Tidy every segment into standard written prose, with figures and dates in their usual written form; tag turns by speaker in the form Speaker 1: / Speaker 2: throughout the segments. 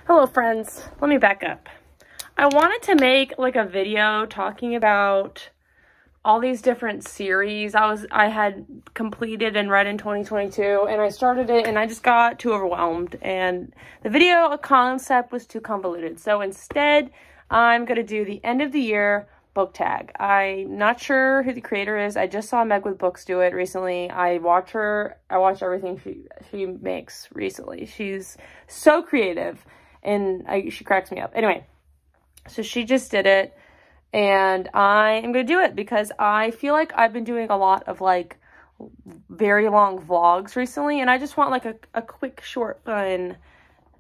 Speaker 1: Hello friends, let me back up. I wanted to make like a video talking about all these different series I had completed and read in 2022, and I started it and I just got too overwhelmed and the video concept was too convoluted. So instead, I'm going to do the end of the year book tag. I'm not sure who the creator is. I just saw Meg with Books do it recently. I watch everything she makes recently. She's so creative and she cracks me up. Anyway, so she just did it and I am going to do it because I feel like I've been doing a lot of like very long vlogs recently and I just want like a quick, short, fun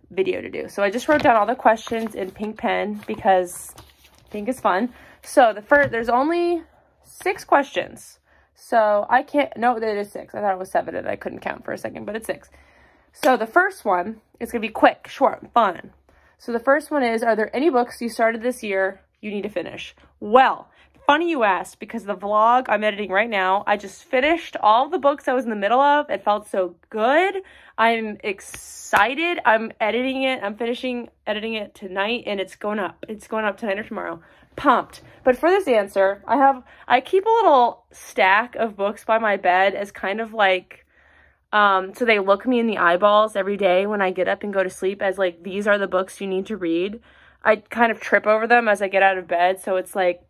Speaker 1: video to do. So I just wrote down all the questions in pink pen because pink is fun. So there's only 6 questions. So I can't, no, it is 6. I thought it was 7 and I couldn't count for a second, but it's 6. So the first one is going to be quick, short, fun. So the first one is, are there any books you started this year you need to finish? Well, funny you asked, because the vlog I'm editing right now, I just finished all the books I was in the middle of. It felt so good. I'm excited. I'm editing it. I'm finishing editing it tonight and it's going up. It's going up tonight or tomorrow. Pumped. But for this answer, I keep a little stack of books by my bed as kind of like, so they look me in the eyeballs every day when I get up and go to sleep as like, these are the books you need to read. I kind of trip over them as I get out of bed. So it's like,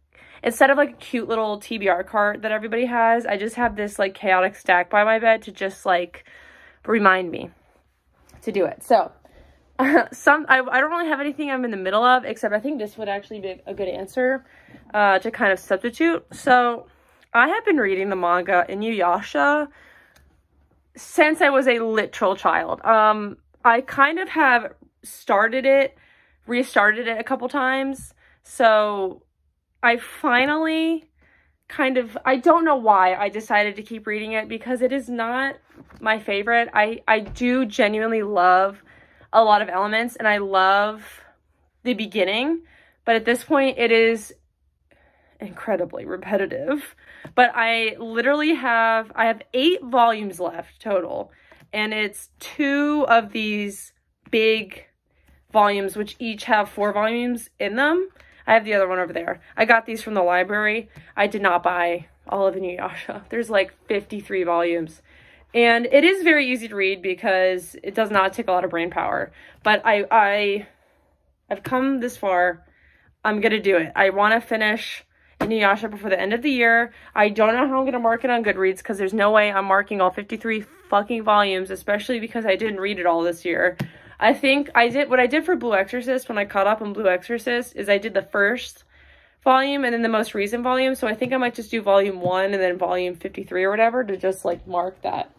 Speaker 1: instead of like a cute little TBR cart that everybody has, I just have this like chaotic stack by my bed to just like remind me to do it. So I don't really have anything I'm in the middle of, except I think this would actually be a good answer to kind of substitute. So I have been reading the manga Inuyasha since I was a literal child. I kind of have restarted it a couple times. So I finally I don't know why I decided to keep reading it because it is not my favorite. I do genuinely love a lot of elements and I love the beginning, but at this point it is incredibly repetitive. But I literally have 8 volumes left total, and it's 2 of these big volumes which each have 4 volumes in them. I have the other one over there. I got these from the library. I did not buy all of Inuyasha. There's like 53 volumes. And it is very easy to read because it does not take a lot of brain power. But I've come this far. I'm going to do it. I want to finish Inuyasha before the end of the year. I don't know how I'm going to mark it on Goodreads because there's no way I'm marking all 53 fucking volumes, especially because I didn't read it all this year. I think what I did for Blue Exorcist when I caught up on Blue Exorcist is I did the first volume and then the most recent volume. So I think I might just do volume 1 and then volume 53 or whatever to just like mark that.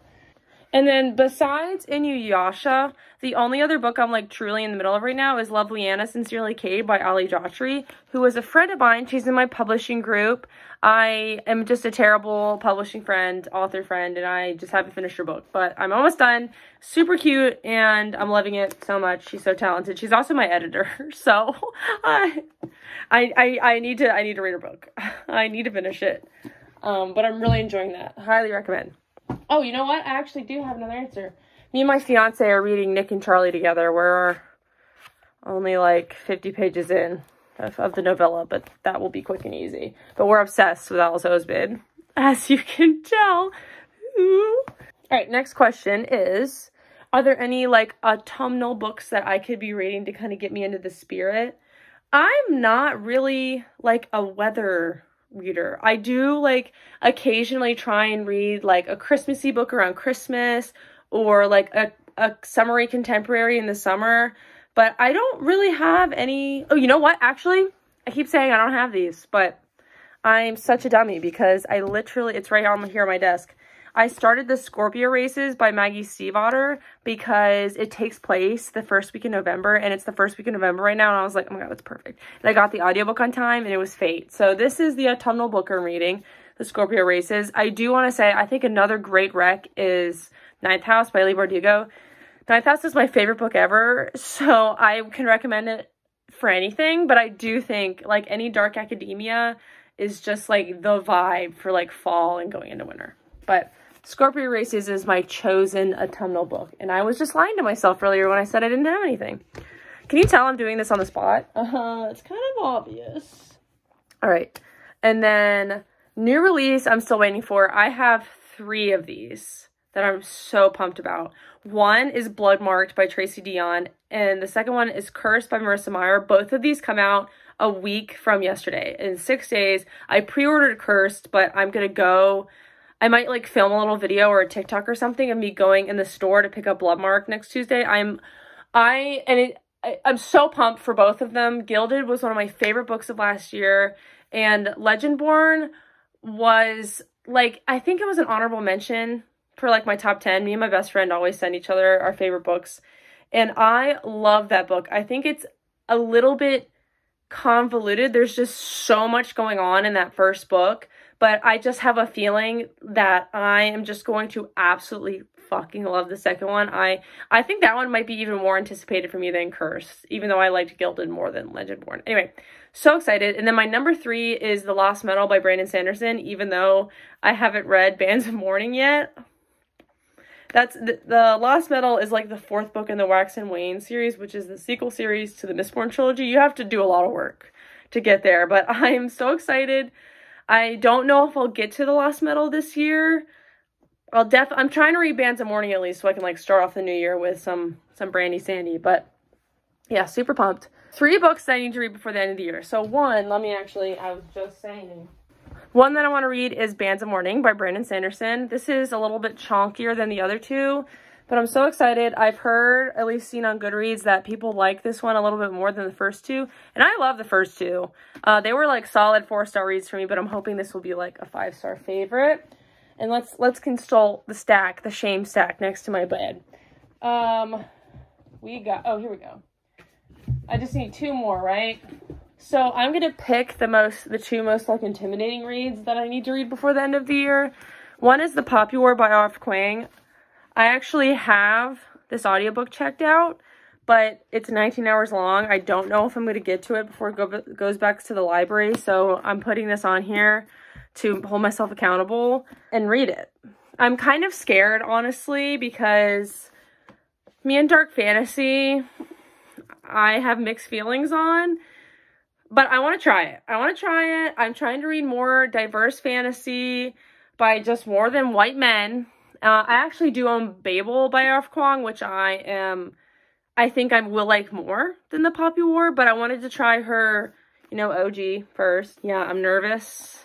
Speaker 1: And then besides Inuyasha, the only other book I'm like truly in the middle of right now is Lovely Anna, Sincerely Kay by Ali Daughtry, who is a friend of mine. She's in my publishing group. I am just a terrible publishing friend, author friend, and I just haven't finished her book. But I'm almost done. Super cute, and I'm loving it so much. She's so talented. She's also my editor, so I need to read her book. I need to finish it. But I'm really enjoying that. Highly recommend. Oh, you know what? I actually do have another answer. Me and my fiance are reading Nick and Charlie together. We're only like 50 pages in of the novella, but that will be quick and easy. But we're obsessed with Alice Oseman, as you can tell. Ooh. All right, next question is, are there any like autumnal books that I could be reading to kind of get me into the spirit? I'm not really like a weather reader. I do like occasionally try and read like a Christmassy book around Christmas or like a summery contemporary in the summer, but I don't really have any. Oh, you know what? Actually, I keep saying I don't have these, but I'm such a dummy because I literally, it's right on here on my desk. I started the Scorpio Races by Maggie Stiefvater because it takes place the first week in November, and it's the first week in November right now, and I was like, oh my god, that's perfect. And I got the audiobook on time, and it was fate. So this is the autumnal book I'm reading, the Scorpio Races. I do want to say, I think another great rec is Ninth House by Leigh Bardugo. Ninth House is my favorite book ever, so I can recommend it for anything, but I do think, like, any dark academia is just, like, the vibe for, like, fall and going into winter. But Scorpio Races is my chosen autumnal book, and I was just lying to myself earlier when I said I didn't have anything. Can you tell I'm doing this on the spot? It's kind of obvious. All right. And then new release I'm still waiting for. I have 3 of these that I'm so pumped about. One is Blood Marked by Tracy Deonn, and the second one is Cursed by Marissa Meyer. Both of these come out a week from yesterday. In 6 days, I pre-ordered Cursed, but I'm gonna go, I might like film a little video or a TikTok or something of me going in the store to pick up Blood Marked next Tuesday. I'm so pumped for both of them. Gilded was one of my favorite books of last year, and Legendborn was like, I think it was an honorable mention for like my top 10. Me and my best friend always send each other our favorite books, and I love that book. I think it's a little bit convoluted. There's just so much going on in that first book, but I just have a feeling that I am just going to absolutely fucking love the second one. I think that one might be even more anticipated for me than Cursed, even though I liked Gilded more than Legendborn. Anyway, so excited. And then my number 3 is The Lost Metal by Brandon Sanderson, even though I haven't read Bands of Mourning yet. That's the Lost Metal is like the 4th book in the Wax and Wayne series, which is the sequel series to the Mistborn trilogy. You have to do a lot of work to get there, but I'm so excited. I don't know if I'll get to the Lost Metal this year. I'm trying to read Bands of Mourning at least so I can like start off the new year with some Brandy Sandy, but yeah, super pumped. 3 books that I need to read before the end of the year. So one, I was just saying. One that I want to read is Bands of Mourning by Brandon Sanderson. This is a little bit chonkier than the other 2, but I'm so excited. I've heard, at least seen on Goodreads, that people like this one a little bit more than the first 2, and I love the first 2. They were like solid 4-star reads for me, but I'm hoping this will be like a 5-star favorite. And let's consult the stack, the shame stack next to my bed. Here we go. I just need 2 more, right? So I'm going to pick the 2 most like intimidating reads that I need to read before the end of the year. One is The Poppy War by R.F. Kuang. I actually have this audiobook checked out, but it's 19 hours long. I don't know if I'm going to get to it before it goes back to the library, so I'm putting this on here to hold myself accountable and read it. I'm kind of scared, honestly, because me and dark fantasy, I have mixed feelings on. But I want to try it. I'm trying to read more diverse fantasy by just more than white men. I actually do own Babel by R.F. Kuang, which I think I will like more than The Poppy War, but I wanted to try her, OG first. Yeah, I'm nervous,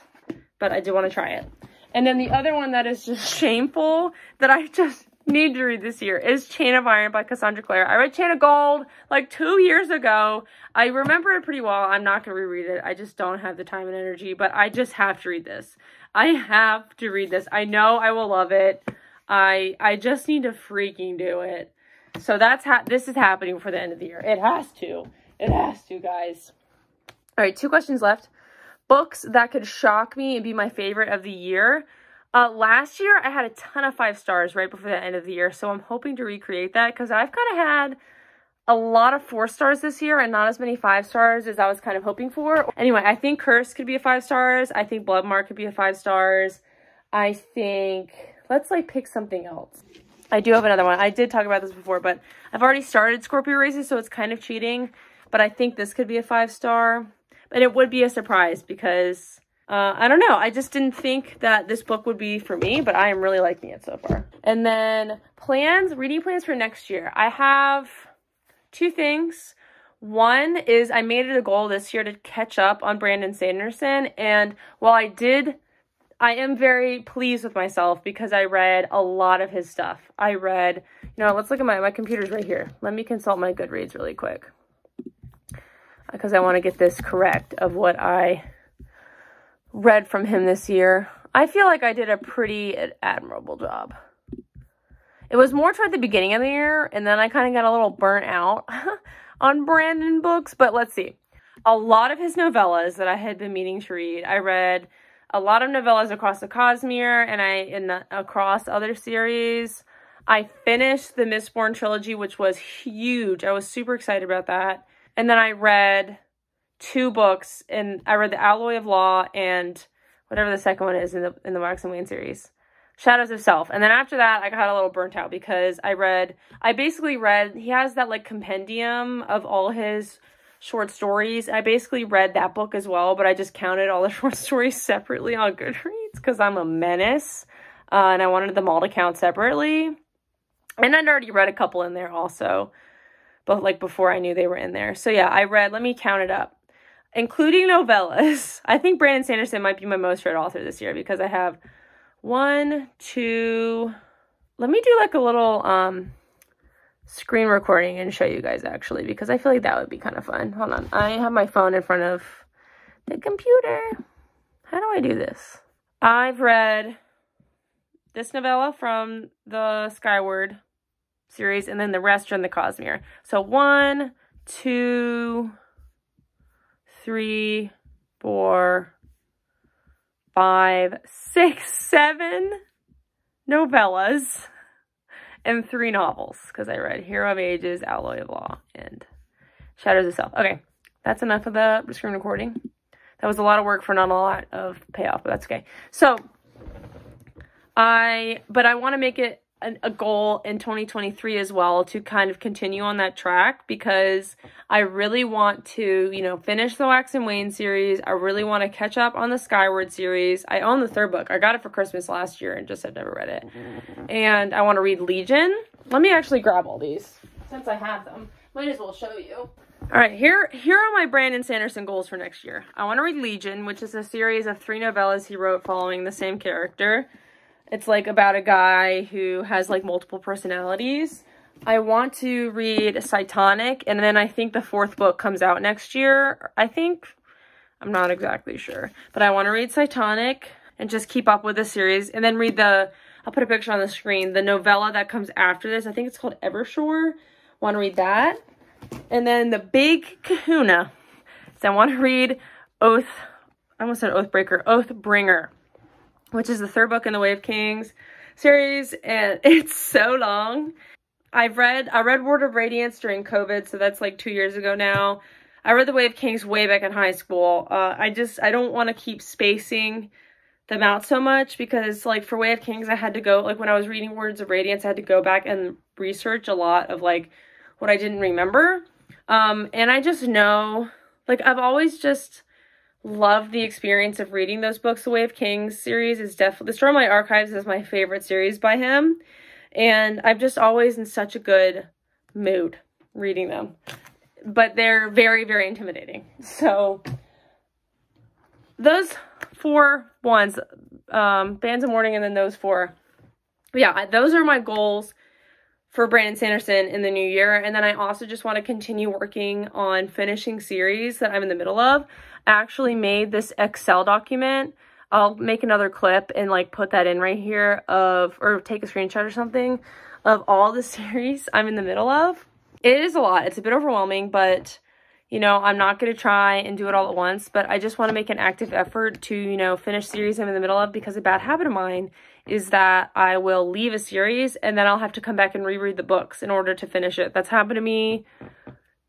Speaker 1: but I do want to try it. And then the other one that is just shameful that I just need to read this year is Chain of Iron by Cassandra Clare. I read Chain of Gold like 2 years ago. I remember it pretty well. I'm not going to reread it. I just don't have the time and energy, but I just have to read this. I have to read this. I know I will love it. I just need to freaking do it. So this is happening for the end of the year. It has to. It has to, guys. All right, 2 questions left. Books that could shock me and be my favorite of the year. Last year, I had a ton of 5 stars right before the end of the year, so I'm hoping to recreate that because I've kind of had a lot of 4 stars this year and not as many 5 stars as I was kind of hoping for. Anyway, I think Curse could be a 5 stars. I think Blood Marked could be a 5 stars. I think, let's like pick something else. I do have another one. I did talk about this before, but I've already started Scorpio Races, so it's kind of cheating. But I think this could be a 5 star. But it would be a surprise because I don't know. I just didn't think that this book would be for me, but I am really liking it so far. And then reading plans for next year. I have 2 things. One is I made it a goal this year to catch up on Brandon Sanderson. And while I am very pleased with myself because I read a lot of his stuff. I read, let's look at my computer's right here. Let me consult my Goodreads really quick because I want to get this correct of what I read from him this year. I feel like I did a pretty admirable job. It was more toward the beginning of the year, and then I kind of got a little burnt out on Brandon books, but let's see. A lot of his novellas that I had been meaning to read. I read a lot of novellas across the Cosmere and across other series. I finished the Mistborn trilogy, which was huge. I was super excited about that. And then I read 2 books, and I read The Alloy of Law and whatever the second one is in the Wax and Wayne series. Shadows of Self. And then after that, I got a little burnt out because I basically read, he has that like compendium of all his short stories. I basically read that book as well, but I just counted all the short stories separately on Goodreads because I'm a menace. And I wanted them all to count separately. And I'd already read a couple in there also, but like before I knew they were in there. So yeah, I read, let me count it up, including novellas. I think Brandon Sanderson might be my most read author this year because I have 1, 2, let me do like a little screen recording and show you guys actually, because I feel like that would be kind of fun. Hold on, I have my phone in front of the computer. How do I do this? I've read this novella from the Skyward series, and then the rest are in the Cosmere. So 1, 2, 3, 4, 5, 6, 7 novellas and 3 novels, because I read Hero of Ages, Alloy of Law, and Shadows of Self. Okay, that's enough of the screen recording. That was a lot of work for not a lot of payoff, but that's okay. So I want to make it a goal in 2023 as well to kind of continue on that track, because I really want to, you know, finish the Wax and Wayne series. I really want to catch up on the Skyward series. I own the 3rd book. I got it for Christmas last year and just have never read it. And I want to read Legion. Let me actually grab all these since I have them. Might as well show you. All right, here are my Brandon Sanderson goals for next year. I want to read Legion, which is a series of 3 novellas he wrote following the same character. It's like about a guy who has like multiple personalities. I want to read Cytonic, and then I think the 4th book comes out next year. I'm not exactly sure, but I want to read Cytonic and just keep up with the series, and then read I'll put a picture on the screen, the novella that comes after this. I think it's called Evershore. Want to read that. And then the big kahuna. So I want to read Oathbringer, which is the 3rd book in the Way of Kings series, and it's so long. I read Word of Radiance during COVID, so that's like 2 years ago now. I read the Way of Kings way back in high school. I don't want to keep spacing them out so much, because like for Way of Kings I had to go, like when I was reading Words of Radiance, I had to go back and research a lot of like what I didn't remember. And I just know, like, I've always just loved the experience of reading those books. The Way of Kings series is definitely, the Stormlight Archives is my favorite series by him, and I'm just always in such a good mood reading them, but they're very, very intimidating. So those 4 ones, Bands of Mourning, and then those 4, yeah, those are my goals for Brandon Sanderson in the new year. And then I also just want to continue working on finishing series that I'm in the middle of. I actually made this Excel document. I'll make another clip and like put that in right here or take a screenshot or something of all the series I'm in the middle of. It is a lot. It's a bit overwhelming, but you know, I'm not going to try and do it all at once, but I just want to make an active effort to, you know, finish series I'm in the middle of, because a bad habit of mine is that I will leave a series and then I'll have to come back and reread the books in order to finish it. That's happened to me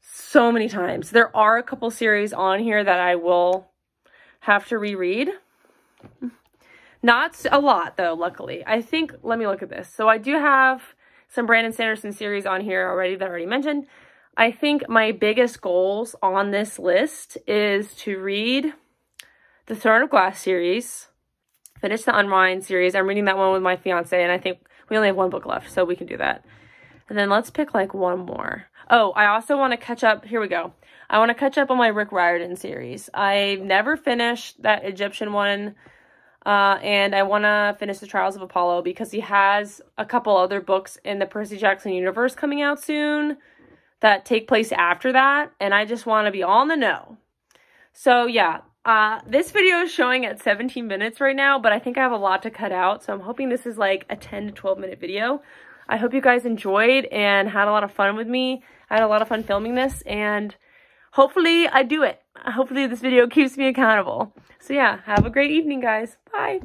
Speaker 1: so many times. There are a couple series on here that I will have to reread. Not a lot though, luckily. I think, let me look at this. So I do have some Brandon Sanderson series on here already that I already mentioned. I think my biggest goals on this list is to read the Throne of Glass series, finish the Unwind series. I'm reading that one with my fiance, and I think we only have 1 book left, so we can do that. And then let's pick like 1 more. Oh, I also want to catch up. Here we go. I want to catch up on my Rick Riordan series. I've never finished that Egyptian one, and I want to finish the Trials of Apollo, because he has a couple other books in the Percy Jackson universe coming out soon that take place after that, and I just want to be all in the know. So yeah, this video is showing at 17 minutes right now, but I think I have a lot to cut out, so I'm hoping this is like a 10 to 12 minute video. I hope you guys enjoyed and had a lot of fun with me. I had a lot of fun filming this, and hopefully I do it. Hopefully this video keeps me accountable. So yeah, have a great evening, guys. Bye.